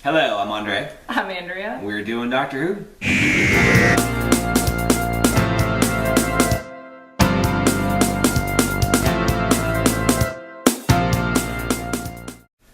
Hello, I'm Andre. I'm Andrea. We're doing Doctor Who.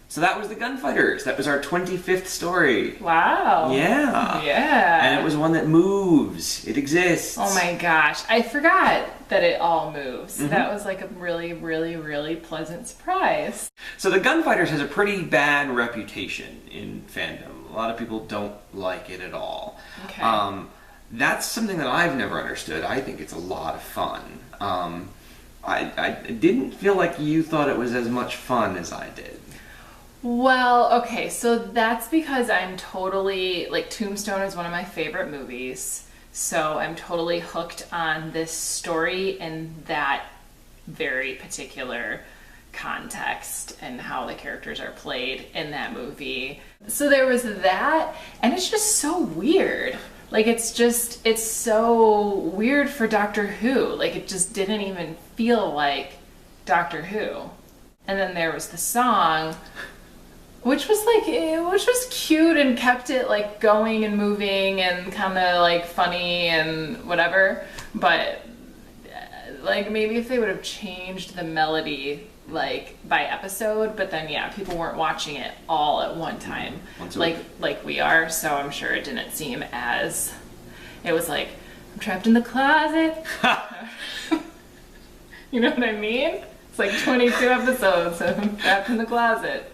So that was the Gunfighters. That was our 25th story. Wow. Yeah. Yeah. And it was one that moves. It exists. Oh my gosh. I forgot that it all moves. That was like a really, really, really pleasant surprise. So the Gunfighters has a pretty bad reputation in fandom. A lot of people don't like it at all. Okay. That's something that I've never understood. I think it's a lot of fun. I didn't feel like you thought it was as much fun as I did. Well, okay, so that's because I'm totally, like, Tombstone is one of my favorite movies, so I'm totally hooked on this story in that very particular context and how the characters are played in that movie. So there was that, and it's just so weird. Like, it's so weird for Doctor Who. Like, it just didn't even feel like Doctor Who. And then there was the song, which was cute and kept it like going and moving and kind of like funny and whatever. But like maybe if they would have changed the melody like by episode, but then yeah, people weren't watching it all at one time like we are. So I'm sure it didn't seem as. It was like I'm trapped in the closet. You know what I mean? It's like 22 episodes of I'm trapped in the closet.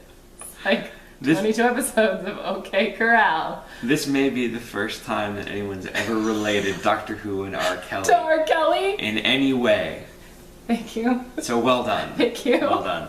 Like 22 episodes of OK Corral. This may be the first time that anyone's ever related Doctor Who and R. Kelly. To R. Kelly? In any way. Thank you. So well done. Thank you. Well done.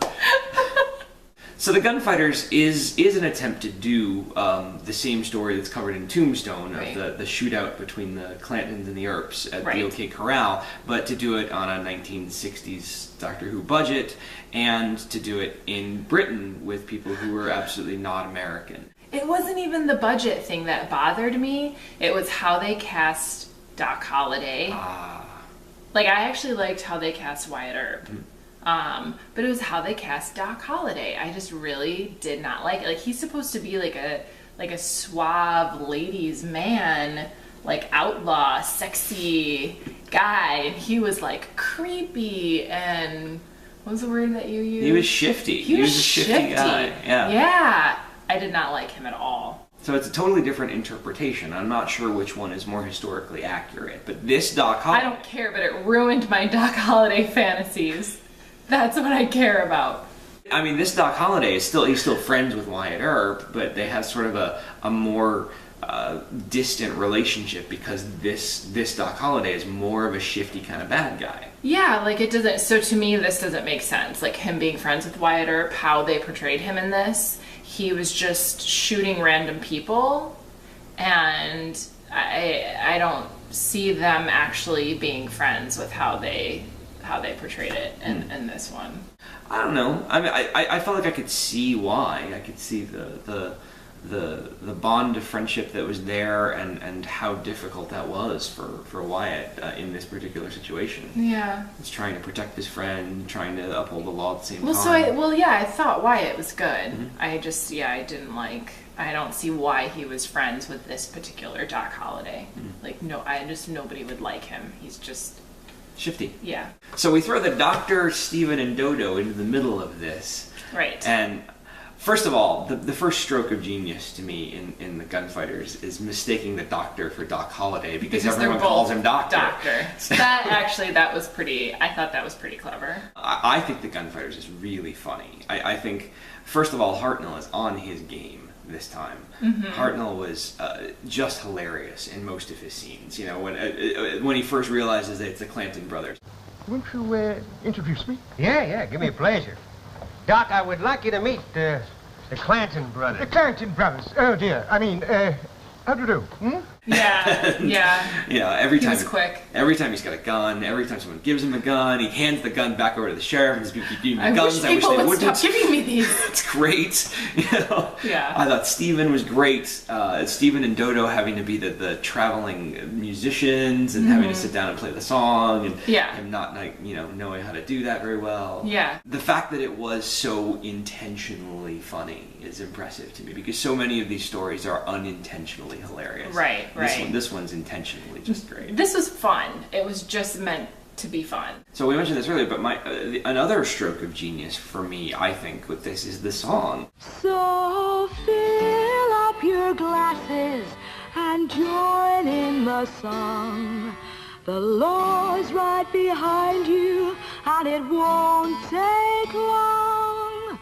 So the Gunfighters is an attempt to do the same story that's covered in Tombstone of the shootout between the Clantons and the Earps at the OK Corral, but to do it on a 1960s Doctor Who budget and to do it in Britain with people who were absolutely not American. It wasn't even the budget thing that bothered me. It was how they cast Doc Holliday. Like, I actually liked how they cast Wyatt Earp. But it was how they cast Doc Holliday. I just really did not like it. Like, he's supposed to be like a suave ladies man, like outlaw, sexy guy, and he was like creepy and what was the word that you used? He was shifty. He was a shifty guy. Yeah. Yeah. I did not like him at all. So it's a totally different interpretation. I'm not sure which one is more historically accurate, but this Doc Holliday... I don't care, but it ruined my Doc Holliday fantasies. That's what I care about. I mean, this Doc Holliday he's still friends with Wyatt Earp, but they have sort of a more distant relationship because this Doc Holliday is more of a shifty kind of bad guy. Yeah, like it doesn't. So to me, this doesn't make sense. Like him being friends with Wyatt Earp, how they portrayed him in this, he was just shooting random people, and I don't see them actually being friends with how they portrayed it in this one. I don't know. I mean, I felt like I could see why. I could see the bond of friendship that was there and how difficult that was for Wyatt in this particular situation. Yeah. He's trying to protect his friend, trying to uphold the law at the same time. I thought Wyatt was good. I didn't like. I don't see why he was friends with this particular Doc Holliday. Like, nobody would like him. He's just shifty. Yeah. So we throw the Doctor, Stephen, and Dodo into the middle of this. Right. And first of all, the first stroke of genius to me in the Gunfighters is mistaking the Doctor for Doc Holliday because everyone calls him Doctor. That was pretty. I thought that was pretty clever. I think the Gunfighters is really funny. I think, first of all, Hartnell is on his game this time. Hartnell was just hilarious in most of his scenes. You know, when he first realizes that it's the Clanton brothers. Won't you introduce me? Yeah, give me a pleasure. Doc, I would like you to meet the Clanton brothers. The Clanton brothers. Oh dear. I mean, How do you do? Hmm? Yeah, yeah. Yeah, every He time was quick. Every time he's got a gun, every time someone gives him a gun, he hands the gun back over to the sheriff and says, people keep giving me guns. I wish people they would wouldn't. stop giving me these. It's great. You know? Yeah. I thought Steven was great. Steven and Dodo having to be the traveling musicians and having to sit down and play the song, and him not knowing how to do that very well. Yeah. The fact that it was so intentionally funny is impressive to me, because so many of these stories are unintentionally hilarious. Right. This one's intentionally just great. This was fun. It was just meant to be fun. So we mentioned this earlier, but another stroke of genius for me, I think, with this is the song. So fill up your glasses and join in the song. The Lord's right behind you, and it won't take long.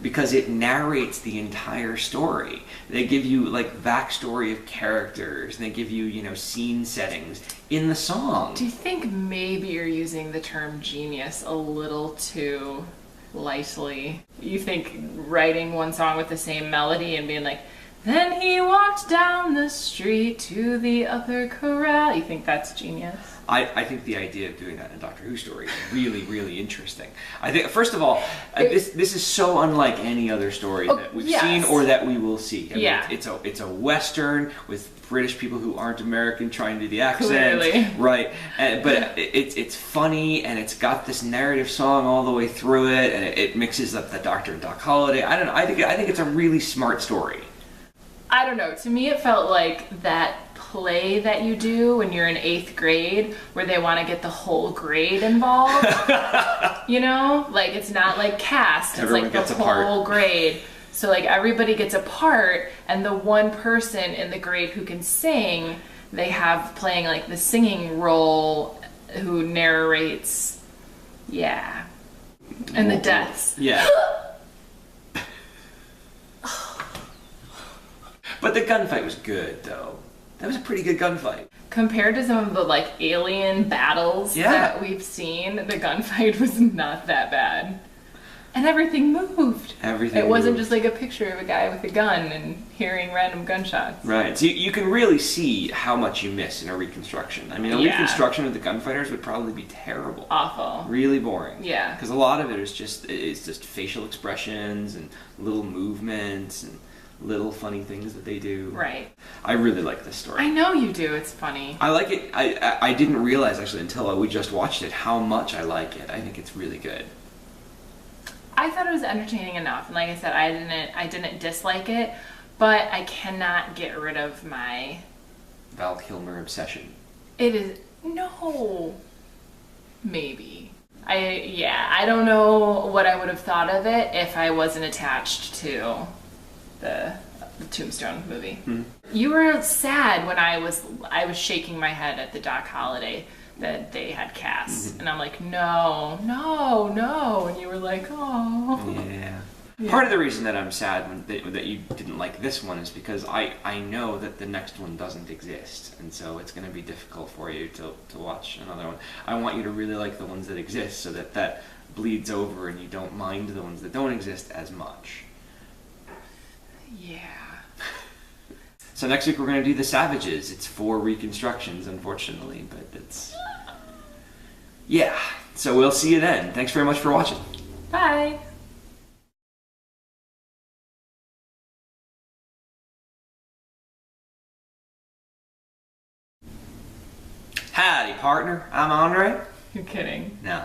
Because it narrates the entire story. They give you backstory of characters, and they give you scene settings in the song. Do you think maybe you're using the term genius a little too lightly? You think writing one song with the same melody and being like, then he walked down the street to the other corral, you think that's genius? I think the idea of doing that in a Doctor Who story is really, really interesting. I think, first of all, this is so unlike any other story that we've seen or that we will see. I mean, it's a Western with British people who aren't American trying to do the accent. Clearly. Right. But it's funny, and it's got this narrative song all the way through it, and it mixes up the Doctor and Doc Holliday. I don't know. I think it's a really smart story. I don't know. To me, it felt like that play that you do when you're in 8th grade where they want to get the whole grade involved. It's not like cast. Everyone it's like gets the a part. whole grade. So everybody gets a part, and the one person in the grade who can sing, they have playing the singing role who narrates. Yeah. And the deaths. Yeah. But the gunfight was good, though. That was a pretty good gunfight. Compared to some of the alien battles that we've seen, the gunfight was not that bad. And everything moved. It wasn't just a picture of a guy with a gun and hearing random gunshots. Right. So you can really see how much you miss in a reconstruction. I mean, a reconstruction of the Gunfighters would probably be terrible. Awful. Really boring. Yeah. Because a lot of it is just facial expressions and little movements and little funny things that they do. Right. I really like this story. I know you do. It's funny. I like it. I didn't realize, actually, until we just watched it, how much I like it. I think it's really good. I thought it was entertaining enough. And like I said, I didn't dislike it, but I cannot get rid of my Val Kilmer obsession. It is... No. Maybe. I don't know what I would have thought of it if I wasn't attached to the Tombstone movie. Mm-hmm. You were sad when I was shaking my head at the Doc Holliday that they had cast. Mm-hmm. And I'm like, no. And you were like, oh. Yeah. Part of the reason that I'm sad that you didn't like this one is because I know that the next one doesn't exist, and so it's going to be difficult for you to watch another one. I want you to really like the ones that exist so that bleeds over and you don't mind the ones that don't exist as much. Yeah. So next week we're going to do The Savages. It's 4 reconstructions, unfortunately, but it's... Yeah. So we'll see you then. Thanks very much for watching. Bye. Howdy, partner. I'm Andre. You're kidding. No.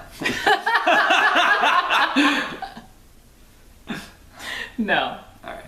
No. All right.